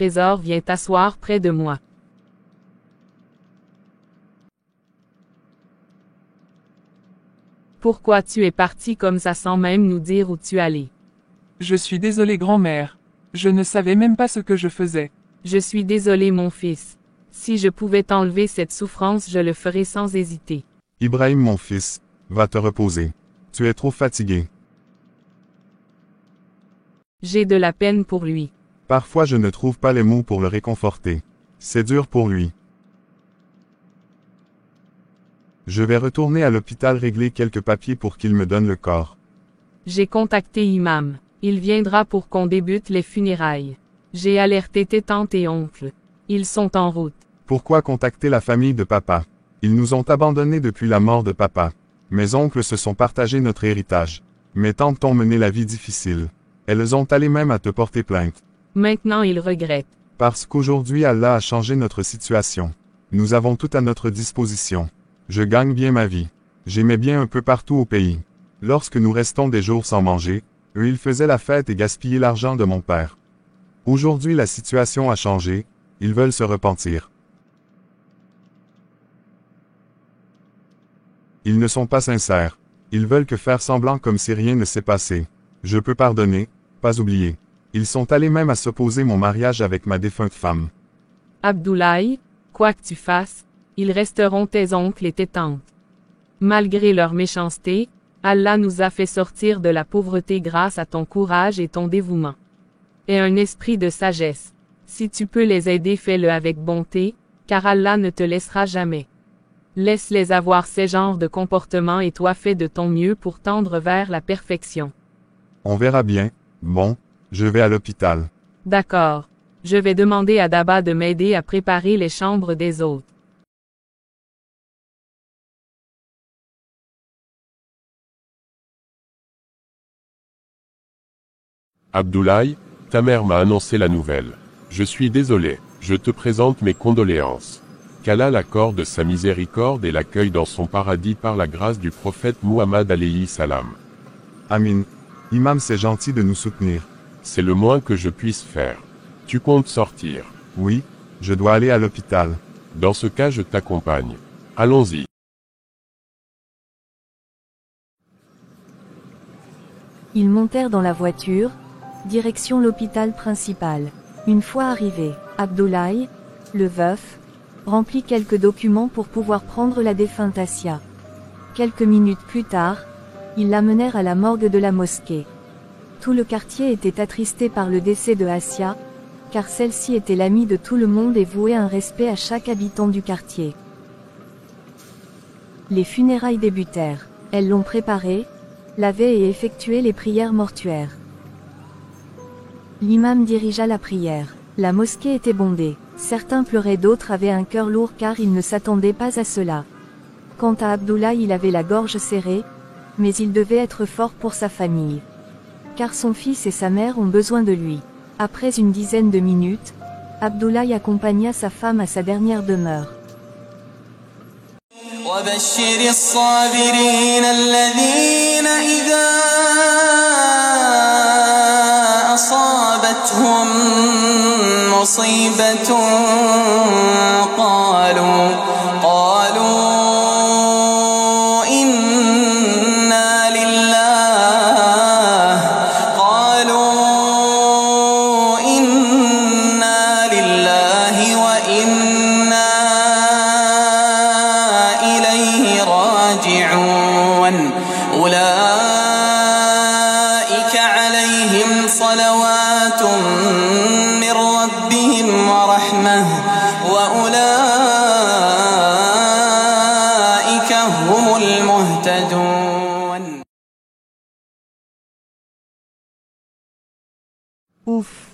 trésor, viens t'asseoir près de moi. Pourquoi tu es parti comme ça sans même nous dire où tu allais? Je suis désolé grand-mère. Je ne savais même pas ce que je faisais. Je suis désolé mon fils. Si je pouvais t'enlever cette souffrance, je le ferais sans hésiter. Ibrahim mon fils, va te reposer. Tu es trop fatigué. J'ai de la peine pour lui. Parfois je ne trouve pas les mots pour le réconforter. C'est dur pour lui. Je vais retourner à l'hôpital régler quelques papiers pour qu'il me donne le corps. J'ai contacté Imam. Il viendra pour qu'on débute les funérailles. J'ai alerté tes tantes et oncles. Ils sont en route. Pourquoi contacter la famille de papa? Ils nous ont abandonnés depuis la mort de papa. Mes oncles se sont partagés notre héritage. Mes tantes ont mené la vie difficile. Elles ont allé même à te porter plainte. Maintenant ils regrettent. Parce qu'aujourd'hui Allah a changé notre situation. Nous avons tout à notre disposition. Je gagne bien ma vie. J'aimais bien un peu partout au pays. Lorsque nous restons des jours sans manger, eux ils faisaient la fête et gaspillaient l'argent de mon père. Aujourd'hui la situation a changé, ils veulent se repentir. Ils ne sont pas sincères. Ils veulent que faire semblant comme si rien ne s'est passé. Je peux pardonner, pas oublier. Ils sont allés même à s'opposer mon mariage avec ma défunte femme. Abdoulaye, quoi que tu fasses, ils resteront tes oncles et tes tantes. Malgré leur méchanceté, Allah nous a fait sortir de la pauvreté grâce à ton courage et ton dévouement. Et un esprit de sagesse. Si tu peux les aider, fais-le avec bonté, car Allah ne te laissera jamais. Laisse-les avoir ces genres de comportements et toi fais de ton mieux pour tendre vers la perfection. On verra bien. Bon, je vais à l'hôpital. D'accord. Je vais demander à Daba de m'aider à préparer les chambres des autres. Abdoulaye, ta mère m'a annoncé la nouvelle. Je suis désolé, je te présente mes condoléances. Qu'Allah l'accorde sa miséricorde et l'accueille dans son paradis par la grâce du prophète Muhammad alayhi salam. Amin. Imam, c'est gentil de nous soutenir. C'est le moins que je puisse faire. Tu comptes sortir? Oui, je dois aller à l'hôpital. Dans ce cas, je t'accompagne. Allons-y. Ils montèrent dans la voiture, direction l'hôpital principal. Une fois arrivé, Abdoulaye, le veuf, remplit quelques documents pour pouvoir prendre la défunte Assia. Quelques minutes plus tard, ils l'amenèrent à la morgue de la mosquée. Tout le quartier était attristé par le décès de Assia, car celle-ci était l'amie de tout le monde et vouait un respect à chaque habitant du quartier. Les funérailles débutèrent. Elles l'ont préparé, lavé et effectué les prières mortuaires. L'imam dirigea la prière. La mosquée était bondée. Certains pleuraient, d'autres avaient un cœur lourd car ils ne s'attendaient pas à cela. Quant à Abdoulaye, il avait la gorge serrée, mais il devait être fort pour sa famille. Car son fils et sa mère ont besoin de lui. Après une dizaine de minutes, Abdoulaye accompagna sa femme à sa dernière demeure. وبشر الصابرين الذين إذا أصابتهم مصيبة قالوا إنا لله وإنا إليه راجعون أولئك عليهم صلوات من ربهم ورحمة وأولئك هم المهتدون. Ouf.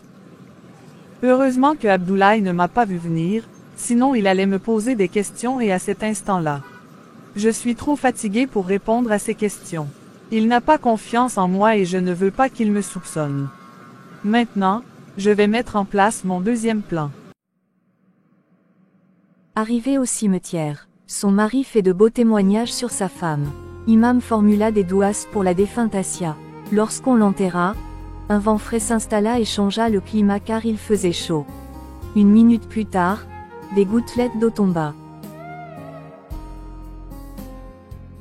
Heureusement que Abdoulaye ne m'a pas vu venir, sinon il allait me poser des questions et à cet instant-là. Je suis trop fatigué pour répondre à ces questions. Il n'a pas confiance en moi et je ne veux pas qu'il me soupçonne. Maintenant, je vais mettre en place mon deuxième plan. Arrivé au cimetière, son mari fait de beaux témoignages sur sa femme. Imam formula des douas pour la défunte Assia. Lorsqu'on l'enterra, un vent frais s'installa et changea le climat car il faisait chaud. 1 minute plus tard, des gouttelettes d'eau tomba.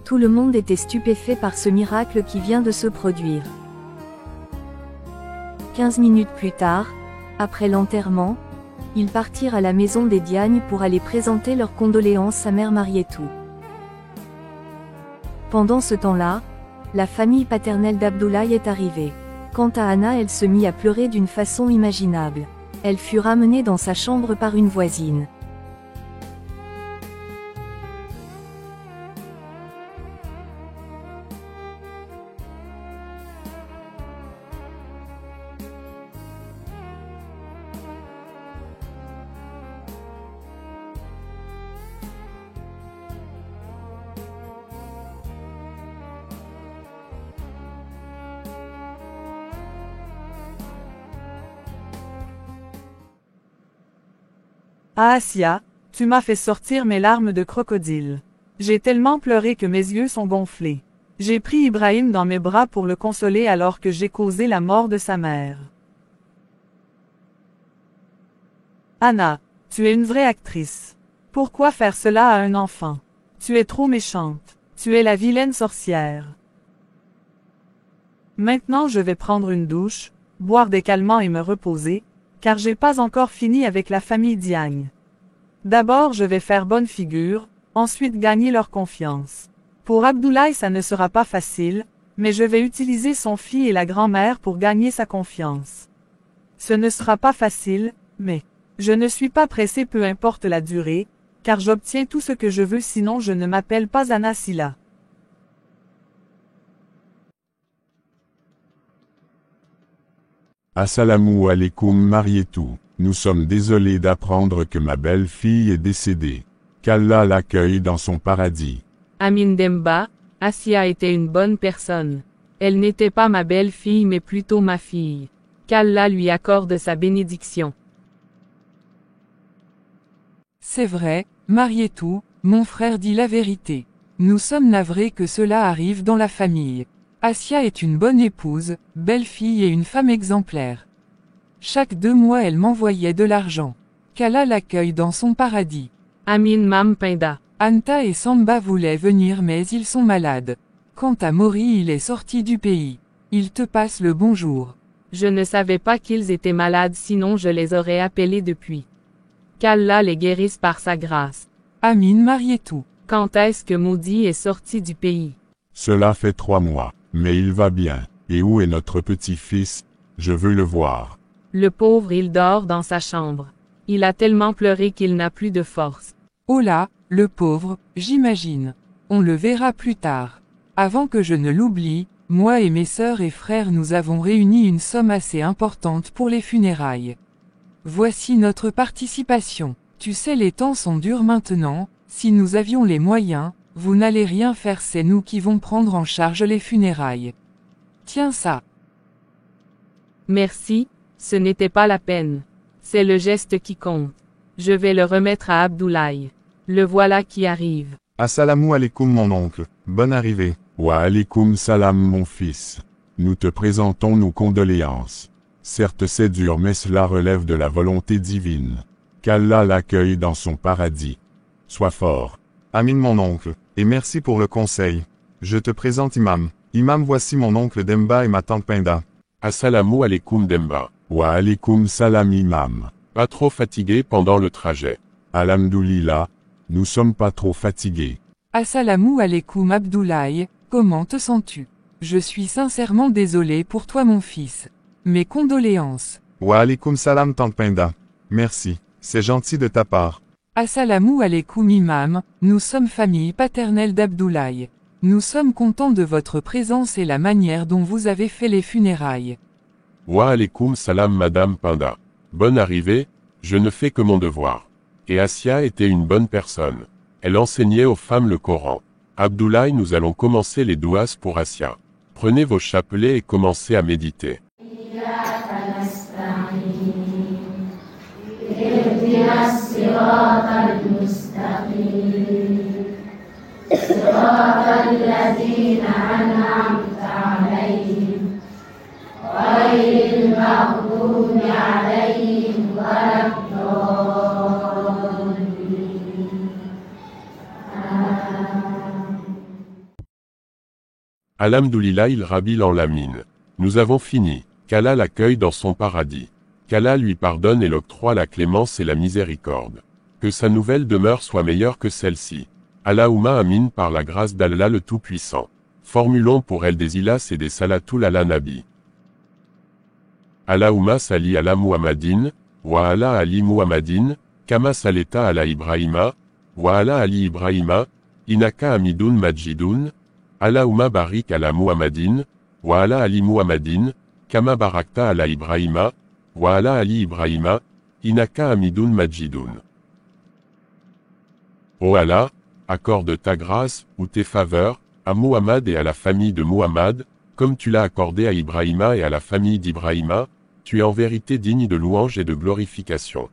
Tout le monde était stupéfait par ce miracle qui vient de se produire. 15 minutes plus tard, après l'enterrement, ils partirent à la maison des Diagne pour aller présenter leurs condoléances à mère Marietou. Pendant ce temps-là, la famille paternelle d'Abdoulaye est arrivée. Quant à Anna, elle se mit à pleurer d'une façon imaginable. Elle fut ramenée dans sa chambre par une voisine. Ah Assia, tu m'as fait sortir mes larmes de crocodile. J'ai tellement pleuré que mes yeux sont gonflés. J'ai pris Ibrahim dans mes bras pour le consoler alors que j'ai causé la mort de sa mère. Anna, tu es une vraie actrice. Pourquoi faire cela à un enfant? Tu es trop méchante. Tu es la vilaine sorcière. Maintenant je vais prendre une douche, boire des calmants et me reposer, car j'ai pas encore fini avec la famille Diagne. D'abord je vais faire bonne figure, ensuite gagner leur confiance. Pour Abdoulaye ça ne sera pas facile, mais je vais utiliser son fils et la grand-mère pour gagner sa confiance. Ce ne sera pas facile, mais je ne suis pas pressé peu importe la durée, car j'obtiens tout ce que je veux sinon je ne m'appelle pas Anna Silla. Assalamu alaikum Marietou, nous sommes désolés d'apprendre que ma belle-fille est décédée. Qu'Allah l'accueille dans son paradis. Amin Demba, Assia était une bonne personne. Elle n'était pas ma belle-fille mais plutôt ma fille. Qu'Allah lui accorde sa bénédiction. C'est vrai, Marietou, mon frère dit la vérité. Nous sommes navrés que cela arrive dans la famille. Assia est une bonne épouse, belle-fille et une femme exemplaire. Chaque 2 mois elle m'envoyait de l'argent. Qu'Allah l'accueille dans son paradis. Amin Mam Pinda. Anta et Samba voulaient venir mais ils sont malades. Quant à Mori il est sorti du pays. Il te passe le bonjour. Je ne savais pas qu'ils étaient malades sinon je les aurais appelés depuis. Qu'Allah les guérisse par sa grâce. Amin Marietou. Quand est-ce que Maudit est sorti du pays? Cela fait 3 mois, mais il va bien. Et où est notre petit-fils? Je veux le voir. Le pauvre il dort dans sa chambre. Il a tellement pleuré qu'il n'a plus de force. Oh là, le pauvre, j'imagine. On le verra plus tard. Avant que je ne l'oublie, moi et mes sœurs et frères nous avons réuni une somme assez importante pour les funérailles. Voici notre participation. Tu sais les temps sont durs maintenant, si nous avions les moyens, vous n'allez rien faire c'est nous qui vont prendre en charge les funérailles. Tiens ça. Merci, ce n'était pas la peine. C'est le geste qui compte. Je vais le remettre à Abdoulaye. Le voilà qui arrive. Assalamu alaikum mon oncle, bonne arrivée. Wa alaikum salam mon fils. Nous te présentons nos condoléances. Certes c'est dur mais cela relève de la volonté divine. Qu'Allah l'accueille dans son paradis. Sois fort. Amin mon oncle, et merci pour le conseil. Je te présente Imam. Imam voici mon oncle Demba et ma tante Pinda. Assalamu alaikum Demba. Wa alaikum salam Imam. Pas trop fatigué pendant le trajet. Alhamdoulilah, nous sommes pas trop fatigués. Assalamu alaikum Abdoulaye, comment te sens-tu? Je suis sincèrement désolé pour toi mon fils. Mes condoléances. Wa alaikum salam tante Pinda. Merci, c'est gentil de ta part. Assalamu alaikum Imam, nous sommes famille paternelle d'Abdoulaye. Nous sommes contents de votre présence et la manière dont vous avez fait les funérailles. Wa alaikum salam Madame Pinda. Bonne arrivée, je ne fais que mon devoir. Et Assia était une bonne personne. Elle enseignait aux femmes le Coran. Abdoulaye nous allons commencer les douas pour Assia. Prenez vos chapelets et commencez à méditer. غير المغضوب عليهم ولا الضالين Alhamdoulilah il Rabbil Alamin. Nous avons fini. Qu'Allah l'accueille dans son paradis. Qu'Allah lui pardonne et l'octroie la clémence et la miséricorde. Que sa nouvelle demeure soit meilleure que celle-ci. Allahumma amin par la grâce d'Allah le Tout-Puissant. Formulons pour elle des ilas et des salatul ala nabi. Allahumma sali ala Muhammadin, wa ala ali Muhammadin, kama saleta ala Ibrahima, wa ala ali Ibrahima, inaka hamidun majidun, Allahumma barik ala Muhammadin, wa ala ali Muhammadin, kama barakta ala Ibrahima, wa ala ali Ibrahima, inaka hamidun majidun. Ô Allah, accorde ta grâce, ou tes faveurs, à Muhammad et à la famille de Muhammad, comme tu l'as accordé à Ibrahima et à la famille d'Ibrahima, tu es en vérité digne de louange et de glorification.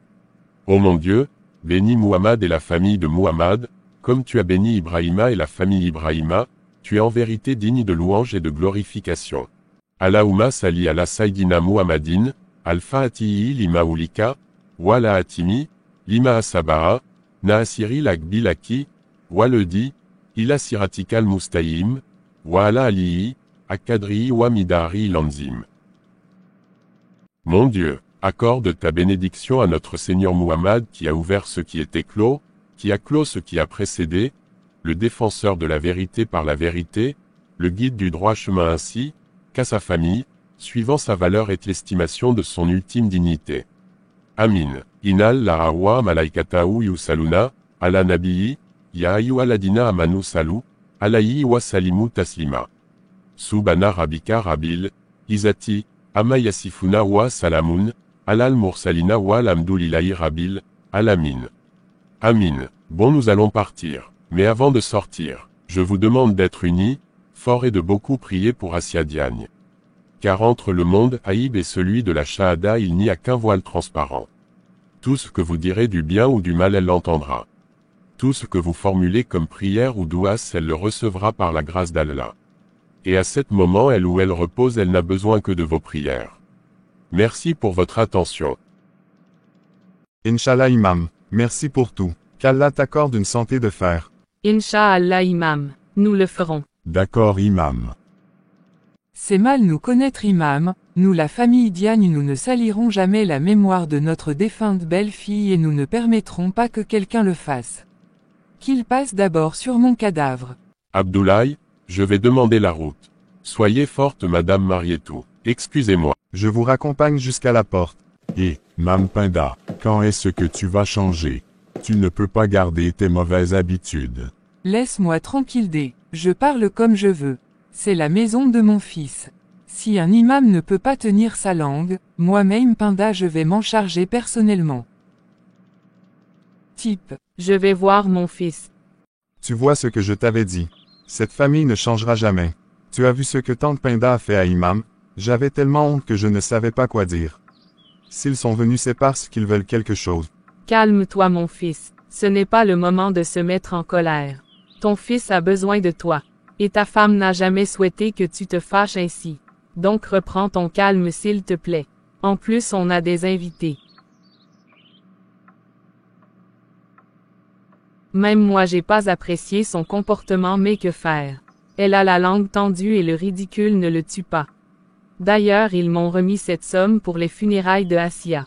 Ô mon Dieu, bénis Muhammad et la famille de Muhammad, comme tu as béni Ibrahima et la famille Ibrahima, tu es en vérité digne de louange et de glorification. Allahumma sali ala Sayyidina Muhammadin, al-Fatihi lima ulika, wa la atimi, lima asabaha, naasiri lakbilaki, wa ledi, ila siratikal mustayim, wa ala alihi, akadri wa midari lanzim. Mon Dieu, accorde ta bénédiction à notre Seigneur Muhammad qui a ouvert ce qui était clos, qui a clos ce qui a précédé, le défenseur de la vérité par la vérité, le guide du droit chemin ainsi, qu'à sa famille, suivant sa valeur et l'estimation de son ultime dignité. Amin. Inal la awa malaikatahu yusaluna, ala nabiyi, ya ayyuhalladina amanu salu, alayhi wa salimu taslima. Subhana rabbika rabbil, izati, Amma yasifuna wa salamun, alal mursalina wa alhamdoulillahi rabbil, alamin. Amin. Bon nous allons partir. Mais avant de sortir, je vous demande d'être unis, forts et de beaucoup prier pour Assia Diagne. Car entre le monde haïb et celui de la Shahada il n'y a qu'un voile transparent. Tout ce que vous direz du bien ou du mal elle l'entendra. Tout ce que vous formulez comme prière ou douas elle le recevra par la grâce d'Allah. Et à cet moment elle où elle repose elle n'a besoin que de vos prières. Merci pour votre attention. Inch'Allah Imam, merci pour tout. Qu'Allah t'accorde une santé de fer. Inch'Allah Imam, nous le ferons. D'accord Imam. C'est mal nous connaître Imam, nous la famille Diagne nous ne salirons jamais la mémoire de notre défunte belle-fille et nous ne permettrons pas que quelqu'un le fasse. Qu'il passe d'abord sur mon cadavre. Abdoulaye, je vais demander la route. Soyez forte Madame Marietou, excusez-moi. Je vous raccompagne jusqu'à la porte. Et, Mampinda, quand est-ce que tu vas changer? Tu ne peux pas garder tes mauvaises habitudes. Laisse-moi tranquille je parle comme je veux. C'est la maison de mon fils. Si un imam ne peut pas tenir sa langue, moi-même Pinda je vais m'en charger personnellement. Type. Je vais voir mon fils. Tu vois ce que je t'avais dit. Cette famille ne changera jamais. Tu as vu ce que Tante Pinda a fait à Imam, j'avais tellement honte que je ne savais pas quoi dire. S'ils sont venus c'est parce qu'ils veulent quelque chose. Calme-toi mon fils, ce n'est pas le moment de se mettre en colère. Ton fils a besoin de toi. Et ta femme n'a jamais souhaité que tu te fâches ainsi. Donc reprends ton calme s'il te plaît. En plus on a des invités. Même moi j'ai pas apprécié son comportement mais que faire. Elle a la langue tendue et le ridicule ne le tue pas. D'ailleurs ils m'ont remis cette somme pour les funérailles de Assia.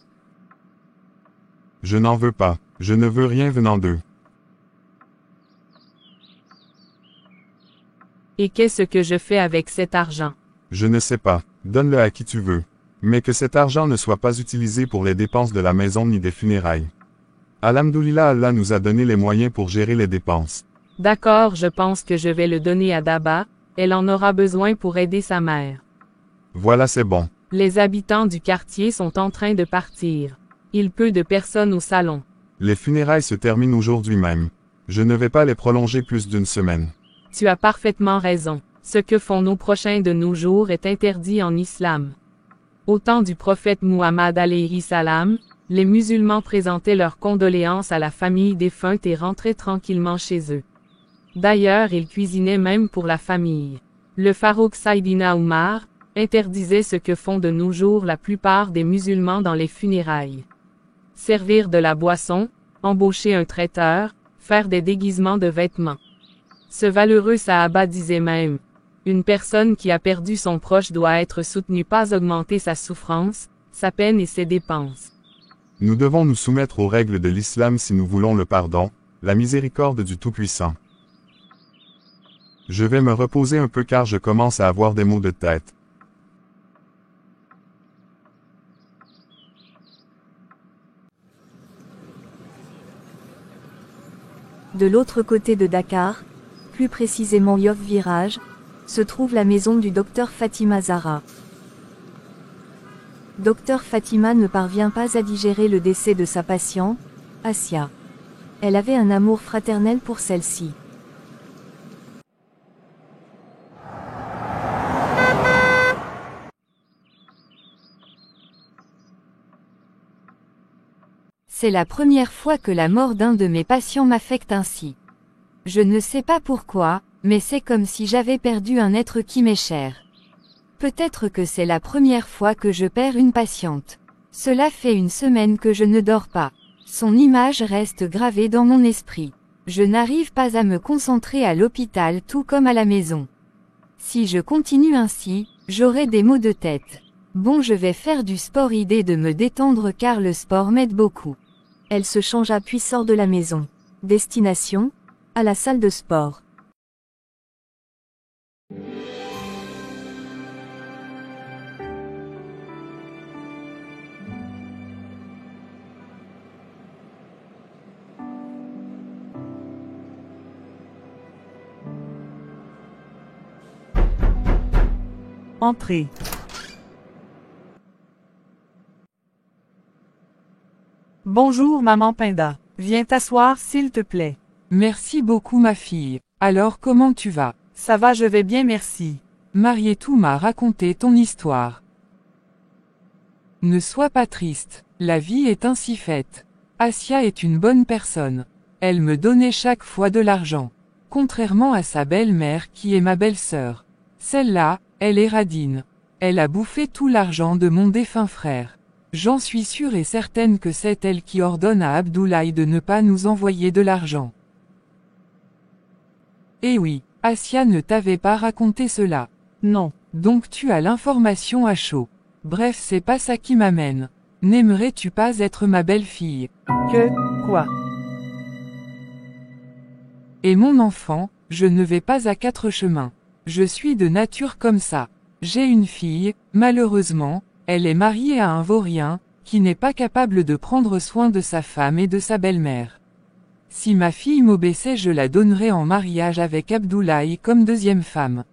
Je n'en veux pas, je ne veux rien venant d'eux. Et qu'est-ce que je fais avec cet argent? Je ne sais pas, donne-le à qui tu veux. Mais que cet argent ne soit pas utilisé pour les dépenses de la maison ni des funérailles. Alhamdoulilah Allah nous a donné les moyens pour gérer les dépenses. D'accord, je pense que je vais le donner à Daba, elle en aura besoin pour aider sa mère. Voilà c'est bon. Les habitants du quartier sont en train de partir. Il peu de personnes au salon. Les funérailles se terminent aujourd'hui même. Je ne vais pas les prolonger plus d'une semaine. Tu as parfaitement raison. Ce que font nos prochains de nos jours est interdit en islam. Au temps du prophète Muhammad alayhi salam, les musulmans présentaient leurs condoléances à la famille défunte et rentraient tranquillement chez eux. D'ailleurs ils cuisinaient même pour la famille. Le Farouk Saïdina Omar interdisait ce que font de nos jours la plupart des musulmans dans les funérailles. Servir de la boisson, embaucher un traiteur, faire des déguisements de vêtements. Ce valeureux Sahaba disait même, Une personne qui a perdu son proche doit être soutenue, pas augmenter sa souffrance, sa peine et ses dépenses. Nous devons nous soumettre aux règles de l'islam si nous voulons le pardon, la miséricorde du Tout-Puissant. Je vais me reposer un peu car je commence à avoir des maux de tête. De l'autre côté de Dakar, plus précisément Yoff Virage, se trouve la maison du docteur Fatima Zahra. Docteur Fatima ne parvient pas à digérer le décès de sa patiente, Asia. Elle avait un amour fraternel pour celle-ci. C'est la première fois que la mort d'un de mes patients m'affecte ainsi. Je ne sais pas pourquoi, mais c'est comme si j'avais perdu un être qui m'est cher. Peut-être que c'est la première fois que je perds une patiente. Cela fait une semaine que je ne dors pas. Son image reste gravée dans mon esprit. Je n'arrive pas à me concentrer à l'hôpital tout comme à la maison. Si je continue ainsi, j'aurai des maux de tête. Bon, je vais faire du sport, idée de me détendre car le sport m'aide beaucoup. Elle se changea puis sort de la maison. Destination ? À la salle de sport. Entrez. Bonjour maman Pinda. Viens t'asseoir s'il te plaît. Merci beaucoup ma fille. Alors comment tu vas? Ça va, je vais bien, merci. Marietou m'a raconté ton histoire. Ne sois pas triste, la vie est ainsi faite. Asia est une bonne personne. Elle me donnait chaque fois de l'argent. Contrairement à sa belle-mère qui est ma belle-sœur. Celle-là, elle est radine. Elle a bouffé tout l'argent de mon défunt frère. J'en suis sûre et certaine que c'est elle qui ordonne à Abdoulaye de ne pas nous envoyer de l'argent. Eh oui, Asia ne t'avait pas raconté cela. Non. Donc tu as l'information à chaud. Bref, c'est pas ça qui m'amène. N'aimerais-tu pas être ma belle-fille? Quoi? Et mon enfant, je ne vais pas à quatre chemins. Je suis de nature comme ça. J'ai une fille, malheureusement, elle est mariée à un vaurien, qui n'est pas capable de prendre soin de sa femme et de sa belle-mère. Si ma fille m'obéissait, je la donnerais en mariage avec Abdoulaye comme deuxième femme.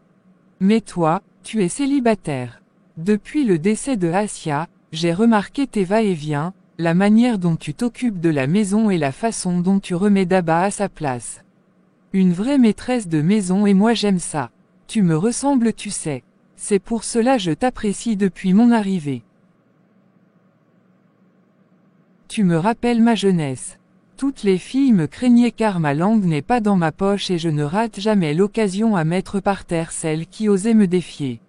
Mais toi, tu es célibataire. Depuis le décès de Asia, j'ai remarqué tes va-et-vient, la manière dont tu t'occupes de la maison et la façon dont tu remets Daba à sa place. Une vraie maîtresse de maison et moi j'aime ça. Tu me ressembles, tu sais. C'est pour cela je t'apprécie depuis mon arrivée. Tu me rappelles ma jeunesse. Toutes les filles me craignaient car ma langue n'est pas dans ma poche et je ne rate jamais l'occasion à mettre par terre celle qui osait me défier.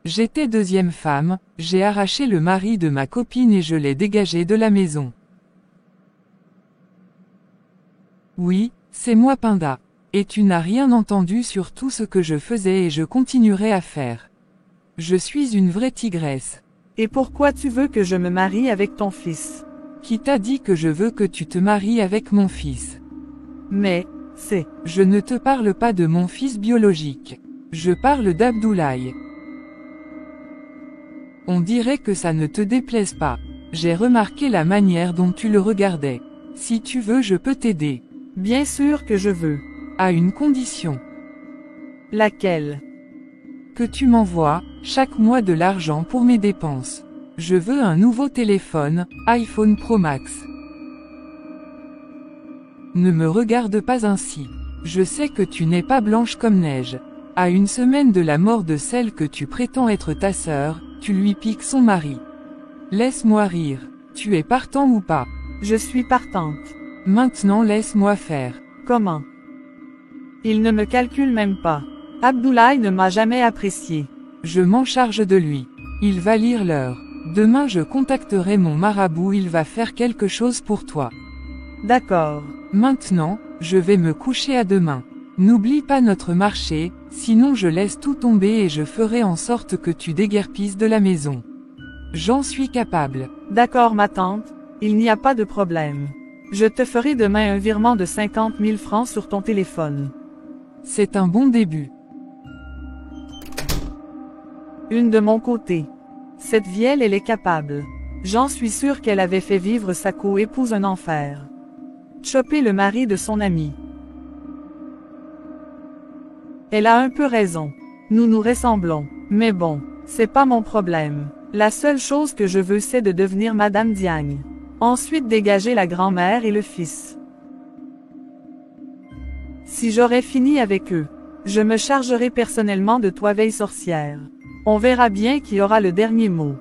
J'étais deuxième femme, j'ai arraché le mari de ma copine et je l'ai dégagé de la maison. Oui, c'est moi Pinda. Et tu n'as rien entendu sur tout ce que je faisais et je continuerai à faire. Je suis une vraie tigresse. Et pourquoi tu veux que je me marie avec ton fils? Qui t'a dit que je veux que tu te maries avec mon fils? Mais, c'est... Je ne te parle pas de mon fils biologique. Je parle d'Abdoulaye. On dirait que ça ne te déplaise pas. J'ai remarqué la manière dont tu le regardais. Si tu veux, je peux t'aider. Bien sûr que je veux. À une condition. Laquelle? Que tu m'envoies, chaque mois de l'argent pour mes dépenses. Je veux un nouveau téléphone, iPhone Pro Max. Ne me regarde pas ainsi. Je sais que tu n'es pas blanche comme neige. À une semaine de la mort de celle que tu prétends être ta sœur, tu lui piques son mari. Laisse-moi rire. Tu es partant ou pas? Je suis partante. Maintenant laisse-moi faire. Comment? Il ne me calcule même pas. Abdoulaye ne m'a jamais apprécié. Je m'en charge de lui. Il va lire l'heure. Demain je contacterai mon marabout, il va faire quelque chose pour toi. D'accord. Maintenant, je vais me coucher à demain. N'oublie pas notre marché, sinon je laisse tout tomber et je ferai en sorte que tu déguerpisses de la maison. J'en suis capable. D'accord ma tante, il n'y a pas de problème. Je te ferai demain un virement de 50 000 francs sur ton téléphone. C'est un bon début. Une de mon côté. Cette vieille elle est capable. J'en suis sûr qu'elle avait fait vivre sa co-épouse un enfer. Choper le mari de son ami. Elle a un peu raison. Nous nous ressemblons. Mais bon, c'est pas mon problème. La seule chose que je veux c'est de devenir Madame Diagne. Ensuite dégager la grand-mère et le fils. Si j'aurais fini avec eux, je me chargerai personnellement de toi veille sorcière. On verra bien qui aura le dernier mot.